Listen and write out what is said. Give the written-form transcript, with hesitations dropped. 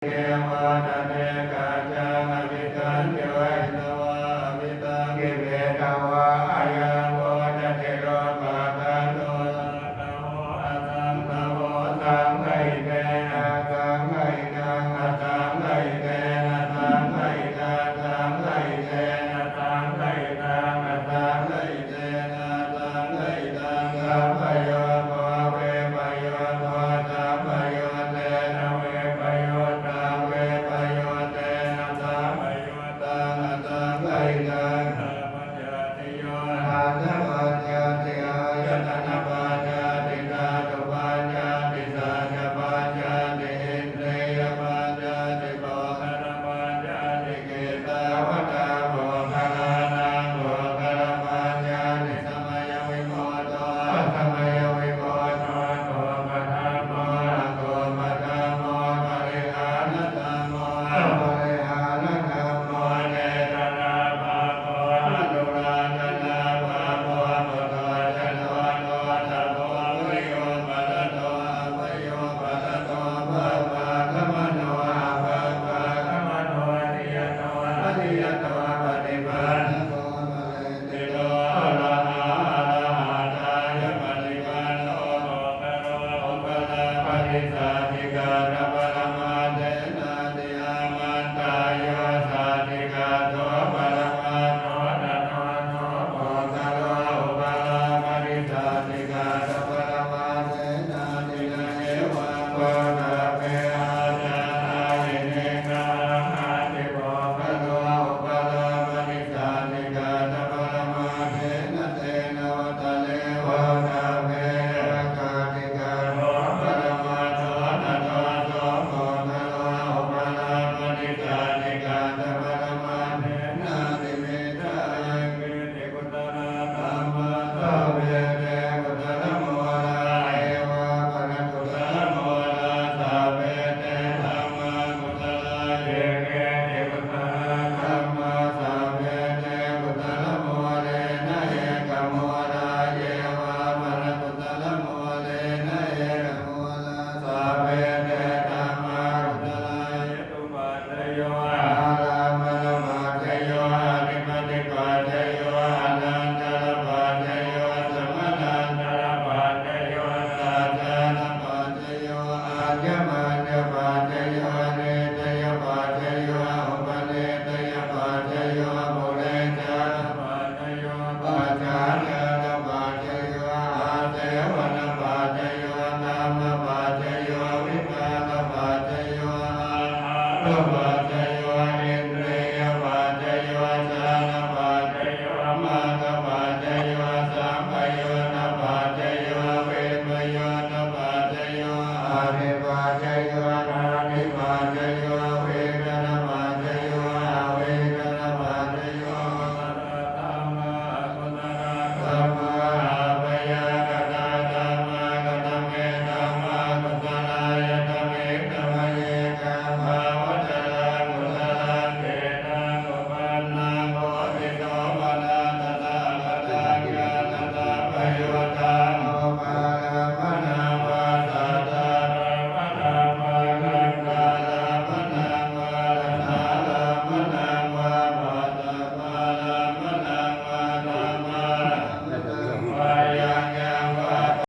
เกวะตะเนกาจังอภิคันเทวะอินวะอภิตังกิเวทวะอายังโวจะเทโรปะตันโตตะโหอะสังตะโหสังไคเตนะสังไคนังอะสังไคเตนะสังไคตังสังไคเตนะสังไคตังอะสังไคเตนะสังไคตังสัพพโยโภเวปโยโทสัพพโยเตนะเวปโยตังเวปโยเตนะสัพพโยตังอะสังไคตังปัญญาติโยอานะปัญญาติอายตนะปัญญาติธาตุปัญญาติสัจจปัญญาติอินทรียปัญญาติโภคารปัญญาติเกตาวตาโภคารานังโภคารปัญญาติสมัยวิโมตโตสมัยวิโมตโตโตปะทัมโมโตปะทัมโมปริหานธัมโมปริหานธัมโมเนตนาภาโคอนุราธนาภาโคปุตโตชนโนโตสัพพะวิโยปัสสโตอภโยปัสสโตภะภะคะมโนอะภะภะคะมโนนิยโตอนิยโตปฏิปันโนมะเลติโตอะระหะอะระหะตายปฏิปันโนโมคโรอุปลาปฏิสัทธิกาตปรมาเทนะติอามันตายโยสัทธิกาโตปรมาโนนะโนโนโมคโรอุปลาปฏิสัทธิกาตปรมาเทนะตินะเอวะโมนะเปอาจานายิเนนะหาติโมคโรอุปลาปฏิสัทธิกาตปรมาเทนะเตนะวะตะเลวะนะเปกาติกาโตปรมาโทนะโตโตโมคโรอุปลาปฏิสัทธิกาตปรมาเทนะติเมตายังเวติกุตระธัมมาสเวเตกุตระโมลาเอวะปะนะกุตระโมลาสเวเตธัมมากุตระเยเกติกุตระธัมมาสเวเตกุตระโมเลนะเอกโมลาเยวะปะนะกุตระโมเลนะเอกโมลาสเวเตธัมมากุตระยตุปัจจโยอาลามะนะปัจจโยอธิปติปัจจโยอนันตรปัจจโยสมนันตรปัจจโยสัจจานะปัจจโยอาญญมัญญปัจจโยเนตยปัจจโยอุปเนตยปัจจโยปุเรจาปัจจโยปัจจาญาณปัจจโยอาเทวนะปัจจโยธัมมปัจจโยวิภาคปัจจโยอาหารปัจจ